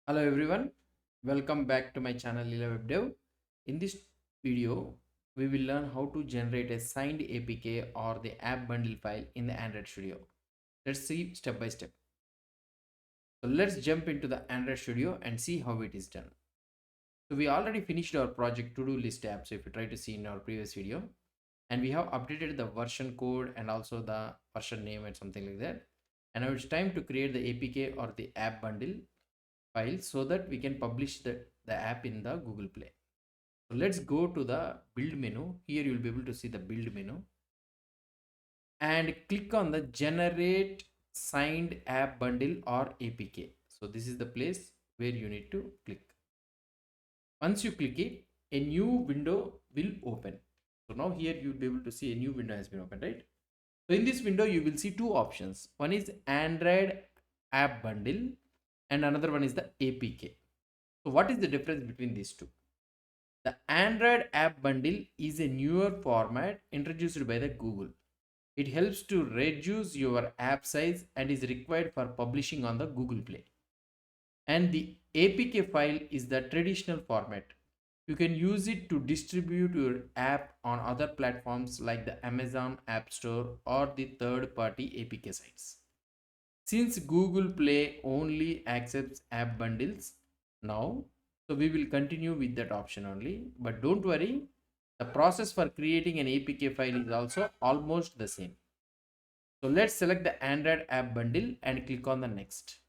Hello everyone, welcome back to my channel Lila Web Dev. In this video, we will learn how to generate a signed APK or the app bundle file in the Android Studio. Let's see step by step. So let's jump into the Android Studio and see how it is done. So we already finished our project to-do list app. So if you try to see in our previous video, and we have updated the version code and also the version name and something like that. And now it's time to create the APK or the app bundle file so that we can publish the app in the Google Play. So let's go to the build menu. Here you'll be able to see the build menu and click on the generate signed app bundle or APK. So this is the place where you need to click. Once you click it, a new window will open. So now here you'll be able to see a new window has been opened, right? So in this window, you will see two options. One is Android app bundle and another one is the APK. So what is the difference between these two? The Android app bundle is a newer format introduced by the Google. It helps to reduce your app size and is required for publishing on the Google Play. And the APK file is the traditional format. You can use it to distribute your app on other platforms like the Amazon App Store or the third-party APK sites. Since Google Play only accepts app bundles now, so we will continue with that option only. But don't worry, the process for creating an APK file is also almost the same. So let's select the Android app bundle and click on the next.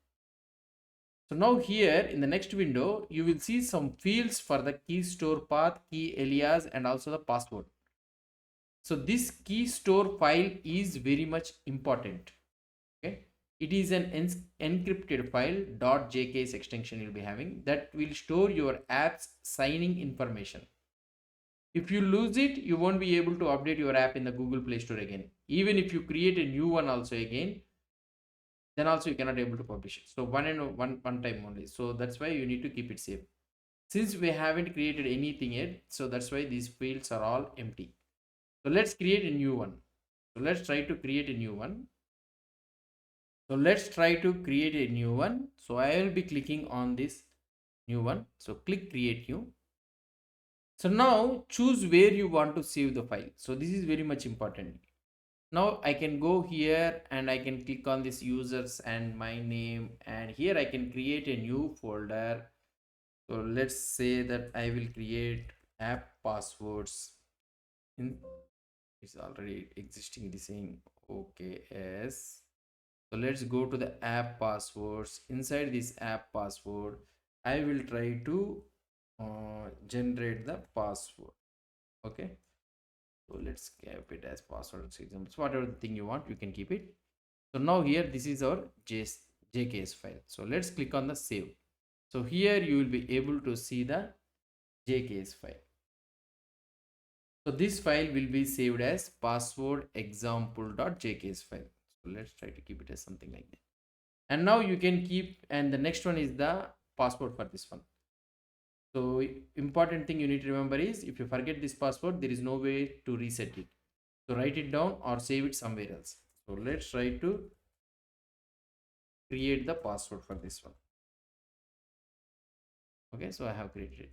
So now here in the next window, you will see some fields for the Keystore path, key alias, and also the password. So this Keystore file is very much important. Okay. It is an encrypted file .jks extension you'll be having that will store your app's signing information. If you lose it, you won't be able to update your app in the Google Play Store again. Even if you create a new one also again, then also you cannot able to publish it. So one time only. So that's why you need to keep it safe. Since we haven't created anything yet, so that's why these fields are all empty. So let's create a new one. So let's try to create a new one. So let's try to create a new one. So I will be clicking on this new one. So click create new. So now choose where you want to save the file. So this is very much important. Now I can go here and I can click on this users and my name, and here I can create a new folder. So let's say that I will create app passwords. It's already existing the same OKS. So let's go to the app passwords. Inside this app password, I will try to generate the password. Okay. So let's keep it as password example. So whatever the thing you want, you can keep it. So now here, this is our JKS file. So let's click on the save. So here you will be able to see the JKS file. So this file will be saved as password example.jks file. So let's try to keep it as something like that. And now you can keep, and the next one is the password for this one. So important thing you need to remember is if you forget this password, there is no way to reset it. So write it down or save it somewhere else. So let's try to create the password for this one. Okay, so I have created it.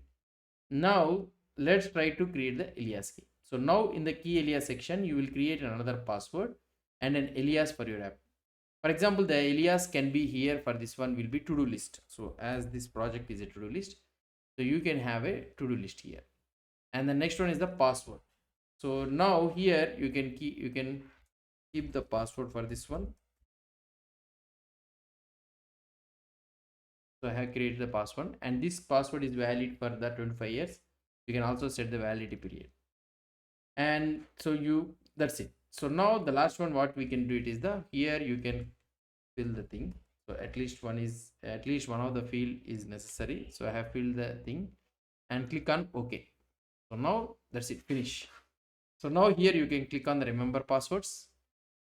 Now let's try to create the alias key. So now in the key alias section, you will create another password and an alias for your app. For example, the alias can be here for this one will be to-do list. So as this project is a to-do list, so you can have a to-do list here. And the next one is the password. So now here you can keep the password for this one. So I have created the password, and this password is valid for the 25 years. You can also set the validity period. And so that's it. So now the last one, what we can do it is here you can fill the thing. So at least one of the field is necessary. So I have filled the thing and click on OK. So now that's it, finish. So now here you can click on the remember passwords,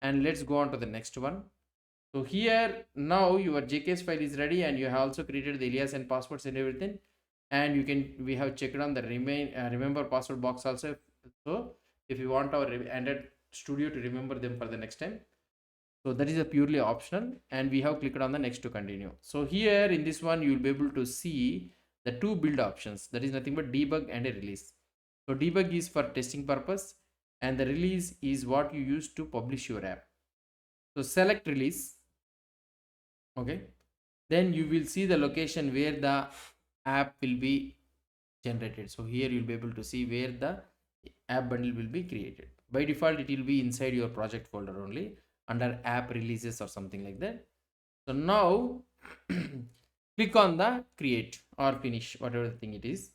and let's go on to the next one. So here now your JKS file is ready, and you have also created the alias and passwords and everything. And we have checked on the remember password box also. So if you want our Android Studio to remember them for the next time, So that is a purely optional, and we have clicked on the next to continue. So here in this one, you will be able to see the two build options. That is nothing but debug and a release. So debug is for testing purpose, and the release is what you use to publish your app. So select release. Okay. Then you will see the location where the app will be generated. So here you'll be able to see where the app bundle will be created. By default, it will be inside your project folder only under app releases or something like that. So now click on the create or finish, whatever the thing it is,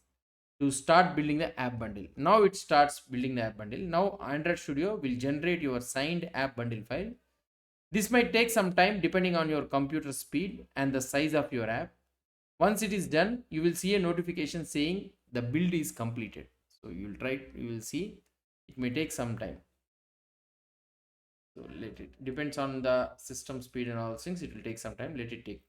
to start building the app bundle. Now it starts building the app bundle. Now Android Studio will generate your signed app bundle file. This might take some time depending on your computer speed and the size of your app. Once it is done, you will see a notification saying the build is completed. So you will see it may take some time. So let it, depends on the system speed and all things, it will take some time. Let it take.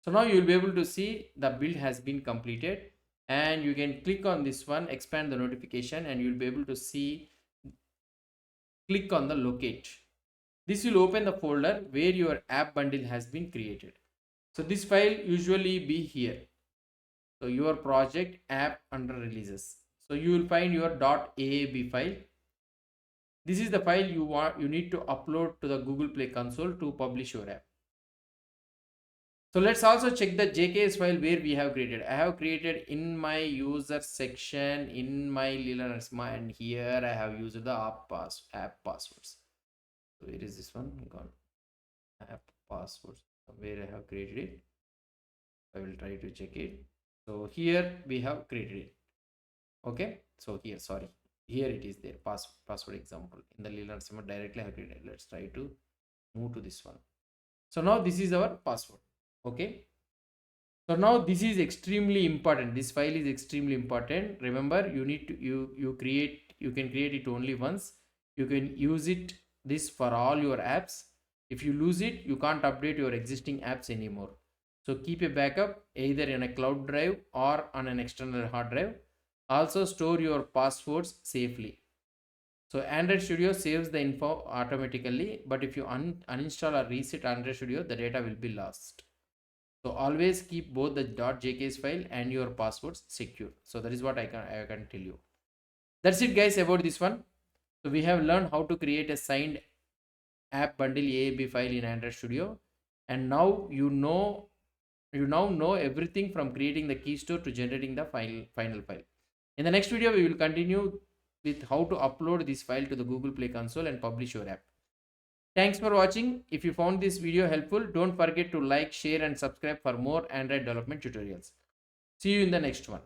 So now you will be able to see the build has been completed, and you can click on this one, expand the notification, and you will be able to see, click on the locate. This will open the folder where your app bundle has been created. So this file usually be here. So your project app under releases. So you will find your .aab file. This is the file you need to upload to the Google Play console to publish your app. So let's also check the JKS file where we have created. I have created in my user section in my Linux, and here I have used the app passwords. So where is this one? Gone. App passwords. Where I have created it. I will try to check it. So here we have created it. Okay. So here, sorry, here it is there. Password example in the Linux directly I have created. Let's try to move to this one. So now this is our password. Okay. So now this is extremely important. This file is extremely important. Remember, you need to you can create it only once. You can use it this for all your apps. If you lose it, you can't update your existing apps anymore. So keep a backup either in a cloud drive or on an external hard drive. Also store your passwords safely. So Android Studio saves the info automatically, but if you uninstall or reset Android Studio, the data will be lost. So always keep both the .jks file and your passwords secure. So that is what I can tell you. That's it guys about this one. So we have learned how to create a signed app bundle AAB file in Android Studio, and now you now know everything from creating the Keystore to generating the final file. In the next video, we will continue with how to upload this file to the Google Play console and publish your app. Thanks for watching. If you found this video helpful, don't forget to like, share and subscribe for more Android development tutorials. See you in the next one.